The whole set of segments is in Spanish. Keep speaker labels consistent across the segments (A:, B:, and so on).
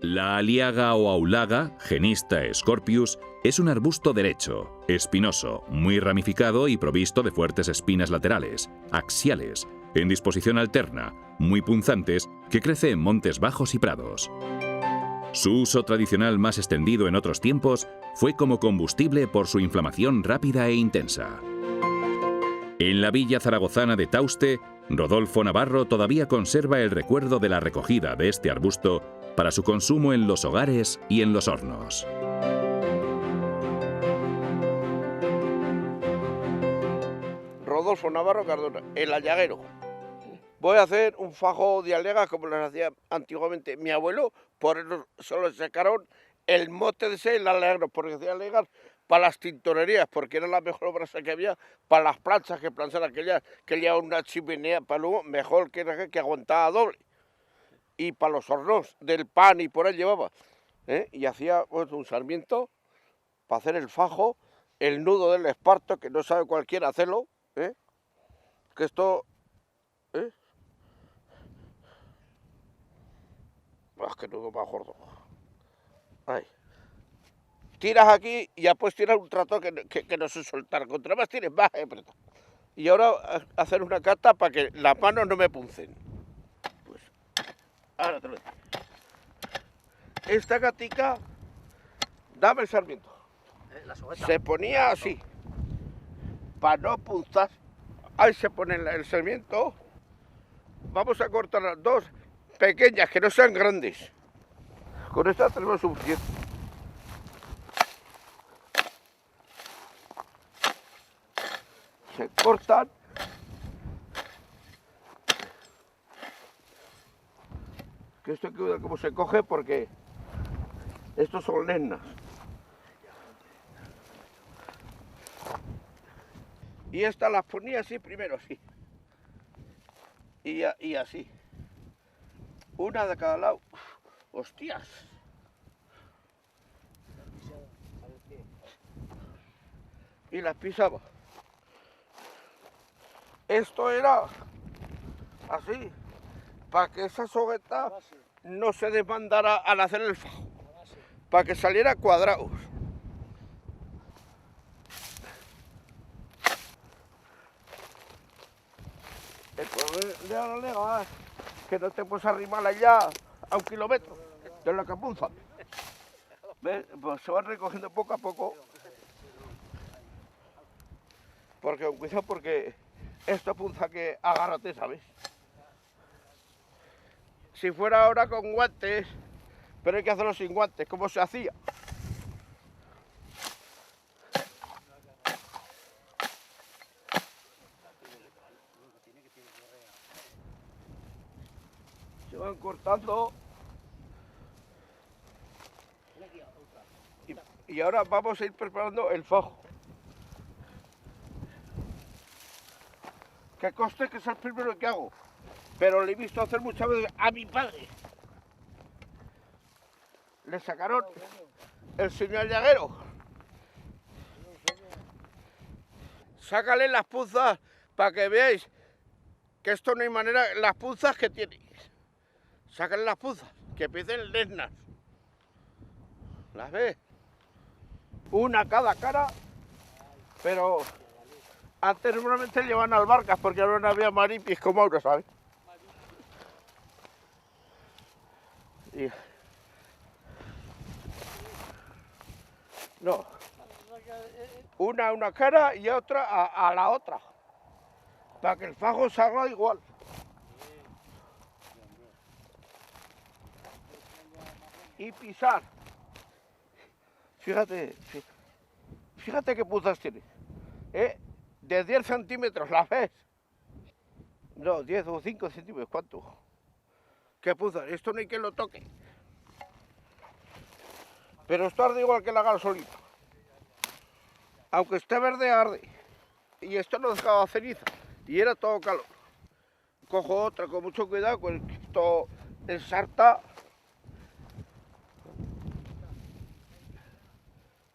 A: La aliaga o aulaga, Genista scorpius, es un arbusto derecho, espinoso, muy ramificado y provisto de fuertes espinas laterales, axiales, en disposición alterna, muy punzantes, que crece en montes bajos y prados. Su uso tradicional más extendido en otros tiempos fue como combustible por su inflamación rápida e intensa. En la villa zaragozana de Tauste, Rodolfo Navarro todavía conserva el recuerdo de la recogida de este arbusto para su consumo en los hogares y en los hornos.
B: Rodolfo Navarro Cardona, el allaguero. Voy a hacer un fajo de allega como las hacía antiguamente mi abuelo, por eso solo sacaron el mote de ser el allegro, porque hacía alegas para las tintorerías, porque era la mejor brasa que había, para las planchas que planchaban aquellas, que llevaban una chimenea para luego, mejor que aguantaba doble. Y para los hornos del pan y por ahí llevaba. Y hacía pues, un sarmiento para hacer el fajo, el nudo del esparto, que no sabe cualquiera hacerlo, que esto... ¡qué nudo más gordo! Ahí. Tiras aquí y ya puedes tirar un trato que no se soltar. Contra más tires, más apretar. Y ahora hacer una cata para que las manos no me puncen. Pues, ahora te lo digo. Esta gatica, dame el sarmiento. Se ponía así, para no punzar. Ahí se pone el sarmiento. Vamos a cortar las dos pequeñas, que no sean grandes. Con esta tenemos suficiente. Se cortan. Que esto hay que ver cómo se coge porque estos son lesnas. Y estas las ponía así primero, así. Y así. Una de cada lado. ¡Hostias! Y las pisaba. Esto era así, para que esa sogueta no se desbandara al hacer el fajo, para que saliera cuadrado. El problema de la lega es que no te puedes arrimar allá a 1 kilómetro de la capunza. ¿Ves? Pues se van recogiendo poco a poco. Porque con cuidado, porque esto punza que agárrate, ¿sabes? Si fuera ahora con guantes, pero hay que hacerlo sin guantes, como se hacía. Se van cortando. Y ahora vamos a ir preparando el fajo. Que conste que es el primero que hago, pero le he visto hacer muchas veces a mi padre. Le sacaron el señor llaguero. Sácale las punzas para que veáis que esto no hay manera, las punzas que tiene. Sácale las punzas, que empiecen lesnas. ¿Las ves? Una a cada cara, pero antes normalmente llevaban albarcas porque ahora no había maripis como ahora, ¿sabes? Y... no. Una a una cara y otra a la otra. Para que el fajo salga igual. Y pisar. Fíjate qué punzas tiene. De 10 centímetros, ¿la ves? No, 10 o 5 centímetros, ¿cuánto? ¿Qué punzas? Esto no hay quien lo toque. Pero esto arde igual que la gasolina. Aunque esté verde, arde. Y esto no dejaba ceniza. Y era todo calor. Cojo otra con mucho cuidado, con esto ensarta.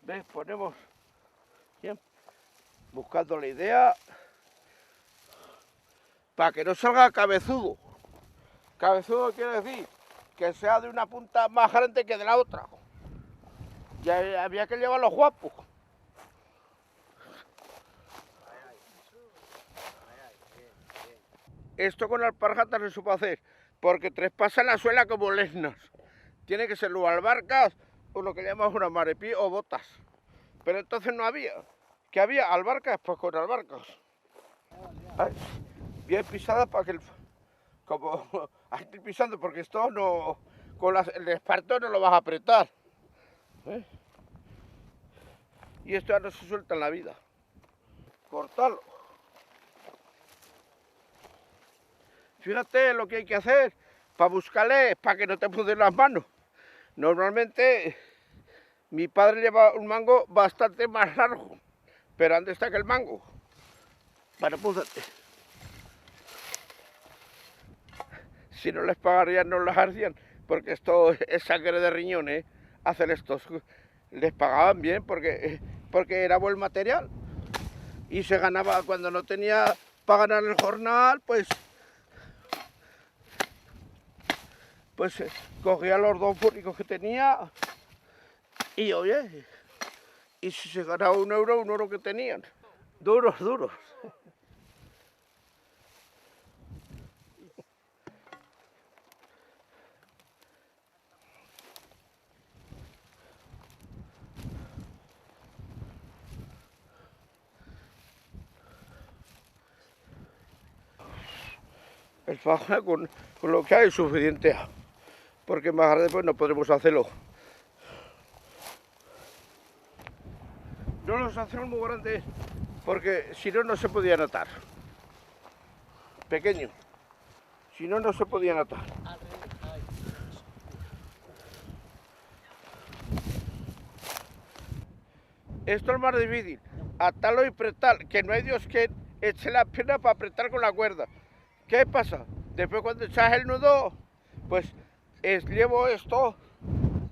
B: ¿Ves? Ponemos bien, buscando la idea para que no salga cabezudo. Cabezudo quiere decir que sea de una punta más grande que de la otra. Ya había que llevarlos guapos. Esto con alpargatas no se puede hacer, porque traspasan la suela como lesnas. Tiene que ser luego albarcas o lo que llamamos una marepí o botas. Pero entonces no había. ¿Qué había? Albarcas, pues con albarcas. Ay, bien pisada para que como estoy pisando, porque esto no, con el esparto no lo vas a apretar. ¿Eh? Y esto ya no se suelta en la vida. Cortarlo. Fíjate lo que hay que hacer para buscarle, para que no te puden las manos. Normalmente mi padre lleva un mango bastante más largo, pero ¿dónde está que el mango? Para púdate. Si no les pagarían, no las hacían, porque esto es sangre de riñones, hacer estos. Les pagaban bien porque era buen material. Y se ganaba cuando no tenía para ganar el jornal, pues cogía los 2 fúricos que tenía y oye, y si se ganaba un euro que tenían. Duros, duros. El faja con lo que hay es suficiente, porque más grande pues no podremos hacerlo. No los hacemos muy grandes porque si no, no se podían atar. Pequeño. Si no, no se podían atar. Esto es más difícil. Atarlo y apretar, que no hay Dios que eche la pierna para apretar con la cuerda. ¿Qué pasa? Después cuando echas el nudo, pues llevo esto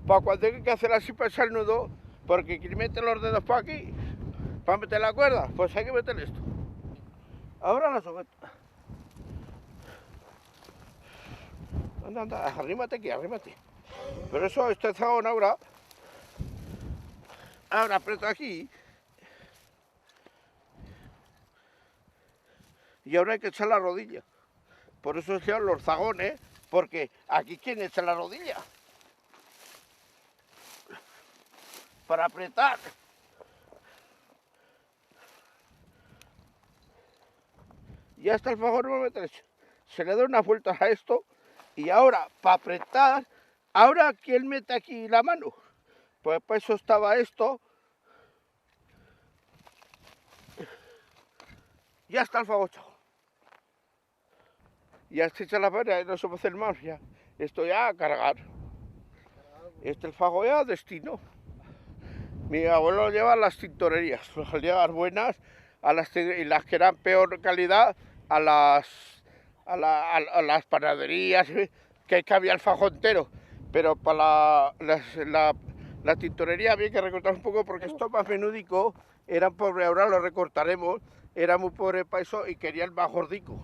B: para cuando hay que hacer así para echar el nudo, porque quiero meter los dedos para aquí, para meter la cuerda, pues hay que meter esto. Ahora la sujeta. Anda, anda, arrímate aquí, arrímate. Pero eso, este zagón ahora aprieto aquí. Y ahora hay que echar la rodilla. Por eso se llaman los zagones, porque aquí ¿quién echa la rodilla? Para apretar. Ya está el fagón nuevamente hecho. Se le da una vuelta a esto y ahora, para apretar, ahora ¿quién mete aquí la mano? Pues para eso estaba esto. Ya está el fagón hecho. Ya se echa la pena, no se puede hacer más ya. Esto ya a cargar. Este el fago ya destino. Mi abuelo lleva las tintorerías, las lleva buenas, y las que eran peor calidad a las panaderías, que había el fajo entero. Pero para la tintorería había que recortar un poco porque esto más menudico, eran pobres, ahora lo recortaremos, era muy pobre para eso y quería el más gordico.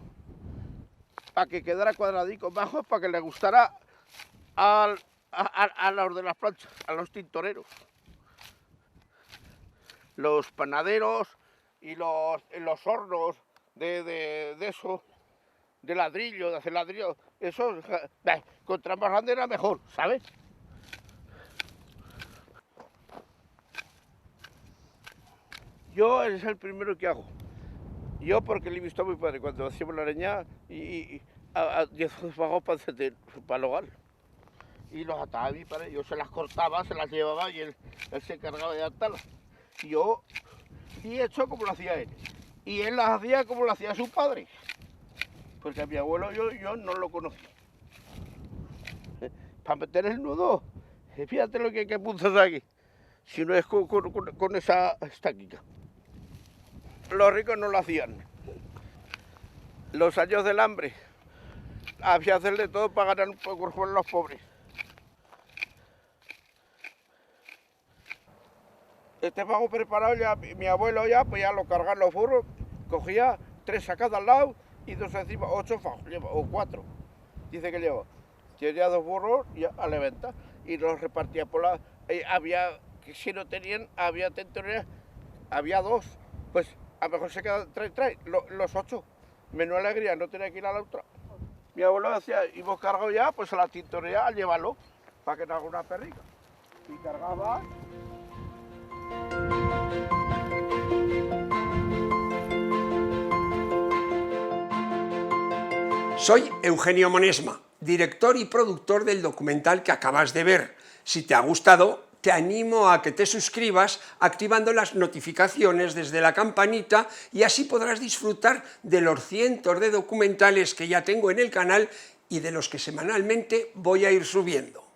B: Para que quedara cuadradico bajo, para que le gustara a los de las planchas, a los tintoreros. Los panaderos y los hornos de eso, de ladrillo, de hacer ladrillo, eso, contra más grande era mejor, ¿sabes? Yo es el primero que hago. Yo porque le he visto a mi padre cuando hacíamos la leña y a 10 fagos para el hogar. Y los ataba a mi padre, yo se las cortaba, se las llevaba y él se encargaba de atarlas. Y he hecho como lo hacía él. Y él las hacía como lo hacía su padre. Porque a mi abuelo yo no lo conocí. Para meter el nudo, fíjate lo que hay que punzas aquí. Si no es con esa estaquita. Los ricos no lo hacían. Los años del hambre, había que hacerle todo para ganar un poco con los pobres. Este fago preparado ya, mi abuelo pues ya lo cargaba en los burros, cogía 3 sacadas al lado y 2 encima, 8 fagos lleva, o 4, dice que lleva. tenía 2 burros y a la venta, y los repartía por la... había, que si no tenían, había tentoreras, había 2, pues a lo mejor se quedan 3, los 8. Menos alegría, no tenía que ir a la otra. Mi abuelo decía, hemos cargado ya, pues a la tintorería a llevarlo, para que no haga una perrica. Y cargaba...
C: Soy Eugenio Monesma, director y productor del documental que acabas de ver. Si te ha gustado, te animo a que te suscribas activando las notificaciones desde la campanita y así podrás disfrutar de los cientos de documentales que ya tengo en el canal y de los que semanalmente voy a ir subiendo.